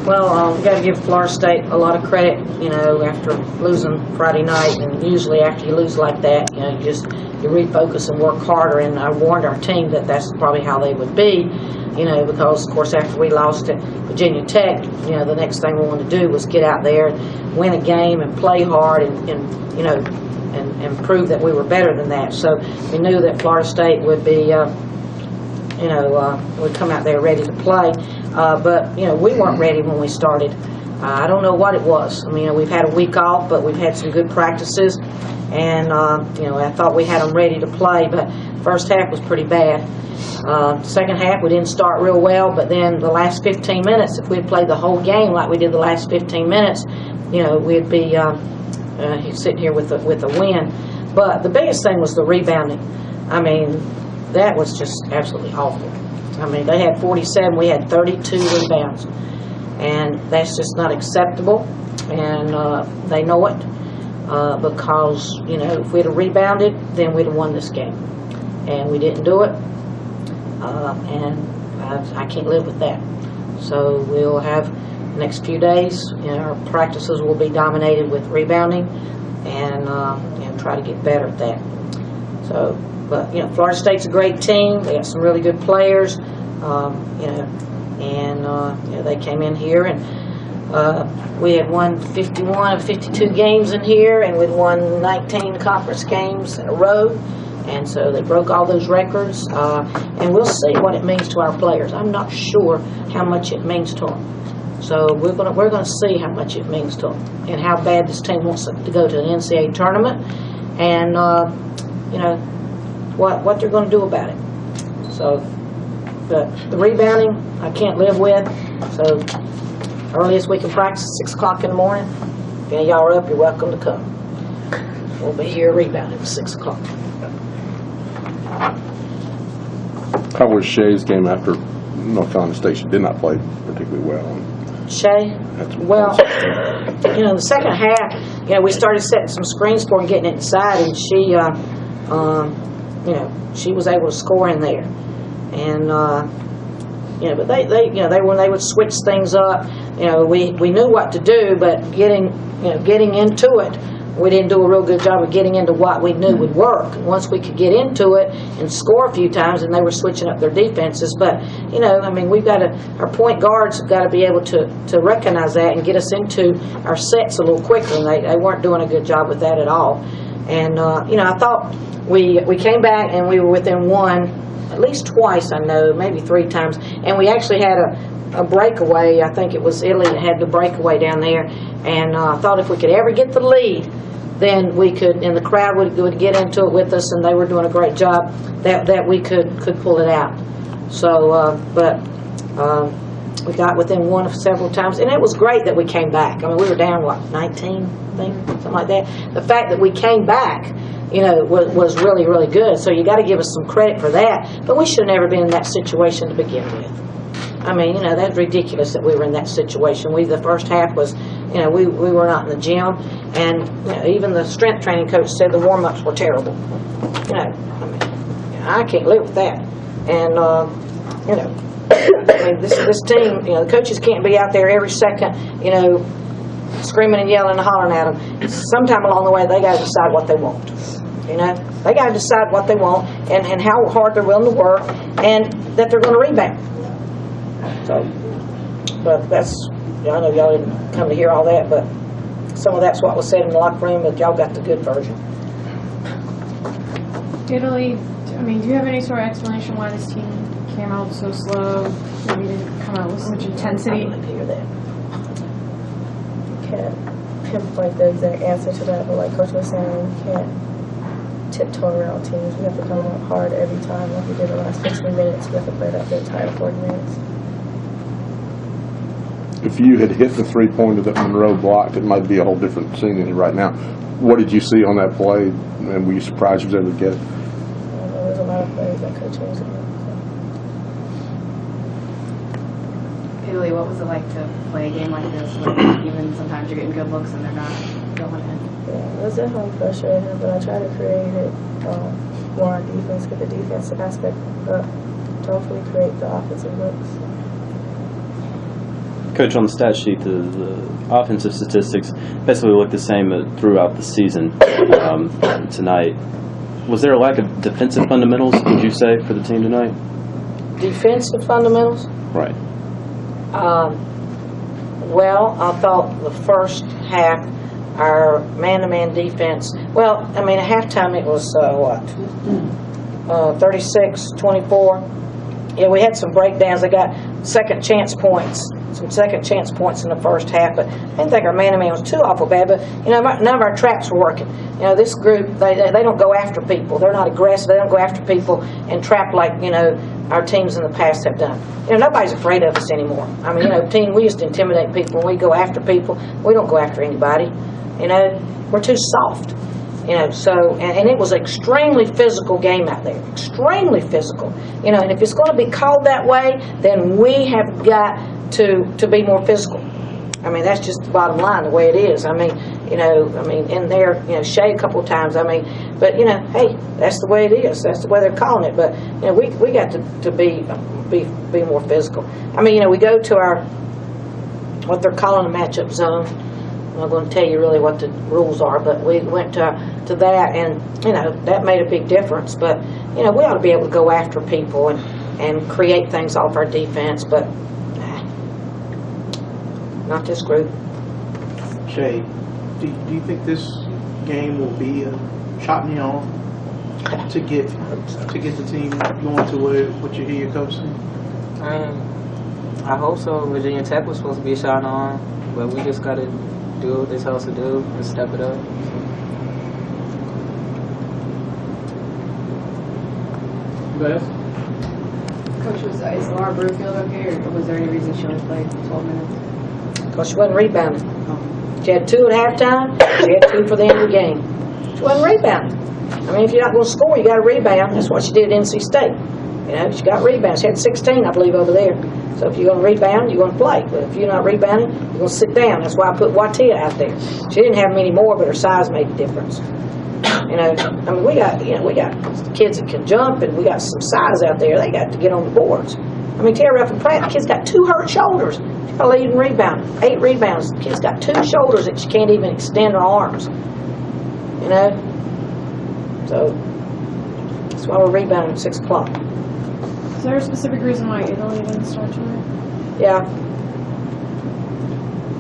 Well, we got to give Florida State a lot of credit, you know, after losing Friday night, and usually after you lose like that, you know, you refocus and work harder, and I warned our team that that's probably how they would be, you know, because, of course, after we lost at Virginia Tech, you know, the next thing we wanted to do was get out there and win a game and play hard and you know, and prove that we were better than that. So we knew that Florida State would be, you know, would come out there ready to play. But, you know, we weren't ready when we started. I don't know what it was. I mean, you know, we've had a week off, but we've had some good practices. And, you know, I thought we had them ready to play, but first half was pretty bad. Second half, we didn't start real well, but then the last 15 minutes, if we had played the whole game like we did the last 15 minutes, you know, we'd be sitting here with a win. But the biggest thing was the rebounding. I mean, that was just absolutely awful. I mean, they had 47, we had 32 rebounds, and that's just not acceptable, and they know it, because, you know, if we'd have rebounded, then we'd have won this game, and we didn't do it, and I can't live with that. So we'll have the next few days, you know, our practices will be dominated with rebounding, and you know, try to get better at that. So, but, you know, Florida State's a great team. They got some really good players, you know, and you know, they came in here, and we had won 51 of 52 games in here, and we'd won 19 conference games in a row, and so they broke all those records, and we'll see what it means to our players. I'm not sure how much it means to them. So we're gonna see how much it means to them, and how bad this team wants to go to an NCAA tournament, and you know, what they're going to do about it. So, but the rebounding, I can't live with. So, earliest we can practice 6 o'clock in the morning. If any of y'all are up, you're welcome to come. We'll be here rebounding at 6 o'clock. How was Shay's game after North Carolina State? She did not play particularly well. Shay? Well, you know, the second half, you know, we started setting some screens for her and getting it inside, and she, you know, she was able to score in there, and you know, but they, you know, when they would switch things up, you know, we knew what to do, but getting into it, we didn't do a real good job of getting into what we knew would work. And once we could get into it and score a few times, and they were switching up their defenses. But, you know, I mean, we've got to, our point guards have got to be able to recognize that and get us into our sets a little quicker, and they weren't doing a good job with that at all. And, you know, I thought we came back and we were within one at least twice, I know, maybe 3 times, and we actually had a breakaway. I think it was Italy that had the breakaway down there, and I thought if we could ever get the lead, then we could, and the crowd would get into it with us, and they were doing a great job, that we could pull it out. So, but we got within one several times, and it was great that we came back. I mean, we were down, what, 19, I think, something like that. The fact that we came back, you know, was really, really good. So you got to give us some credit for that. But we should have never been in that situation to begin with. I mean, you know, that's ridiculous that we were in that situation. The first half was, you know, we were not in the gym, and you know, even the strength training coach said the warm-ups were terrible. You know, I mean, I can't live with that. And you know, I mean, this team, you know, the coaches can't be out there every second, you know, screaming and yelling and hollering at them. Sometime along the way, they got to decide what they want. You know, they got to decide what they want, and how hard they're willing to work, and that they're going to rebound. So, but that's, I know y'all didn't come to hear all that, but some of that's what was said in the locker room, but y'all got the good version. Italy, I mean, do you have any sort of explanation why this team came out so slow? Maybe didn't come out with such intensity? I didn't hear that. Can't pinpoint the exact answer to that, but like Coach was saying, we can't tiptoe around teams. We have to come out hard every time, like we did the last 15 minutes. We have to play that the entire 40 minutes. If you had hit the 3-pointer that Monroe blocked, it might be a whole different scene right now. What did you see on that play, and were you surprised you was able to get it? There's a lot of plays that could change it. Italy, what was it like to play a game like this, when even sometimes you're getting good looks and they're not going in? Yeah, it was definitely frustrating, but I try to create it more on defense, get the defensive aspect up, to hopefully create the offensive looks. Coach, on the stat sheet, the offensive statistics basically look the same throughout the season tonight. Was there a lack of defensive fundamentals, would you say, for the team tonight? Defensive fundamentals? Right. Well, I thought the first half, our man-to-man defense, well, I mean, at halftime it was, 36-24. Yeah, we had some breakdowns. They got second chance points in the first half, but I didn't think our man-to-man was too awful bad, but, you know, none of our traps were working. You know, this group, they don't go after people. They're not aggressive. They don't go after people and trap like, you know, our teams in the past have done. You know, nobody's afraid of us anymore. I mean, you know, we used to intimidate people. When we go after people, we don't go after anybody. You know, we're too soft. You know, so, and it was an extremely physical game out there. Extremely physical. You know, and if it's going to be called that way, then we have got to be more physical. I mean, that's just the bottom line, the way it is. I mean, you know, in there, you know, Shay a couple of times, I mean, but, you know, hey, that's the way it is. That's the way they're calling it. But, you know, we got to be more physical. I mean, you know, we go to our, what they're calling a matchup zone. I'm not going to tell you really what the rules are, but we went to that, and, you know, that made a big difference. But, you know, we ought to be able to go after people and create things off our defense, but not this group. Shay, do you think this game will be a shot in the arm to get the team going to what you hear your coach saying? I hope so. Virginia Tech was supposed to be a shot in the arm, but we just got to do what they're supposed to do and step it up. Coach, is Laura Brewfield okay, or was there any reason she only played 12 minutes? Because she wasn't rebounding. She had 2 at halftime. She had 2 for the end of the game. She wasn't rebounding. I mean, if you're not going to score, you got to rebound. That's what she did at NC State. You know, she got rebounds. She had 16, I believe, over there. So if you're going to rebound, you're going to play. But if you're not rebounding, you're going to sit down. That's why I put Watia out there. She didn't have many more, but her size made a difference. You know, I mean, we got kids that can jump, and we got some size out there. They got to get on the boards. I mean, Tara Ruffin Pratt, the kid's got 2 hurt shoulders. She's got a lead in rebound, 8 rebounds. The kid's got 2 shoulders that she can't even extend her arms. You know? So, that's why we're rebounding at 6 o'clock. Is there a specific reason why Italy didn't start tonight? Yeah.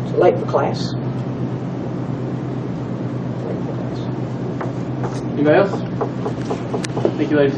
It's late for class. Anybody else? Thank you, ladies.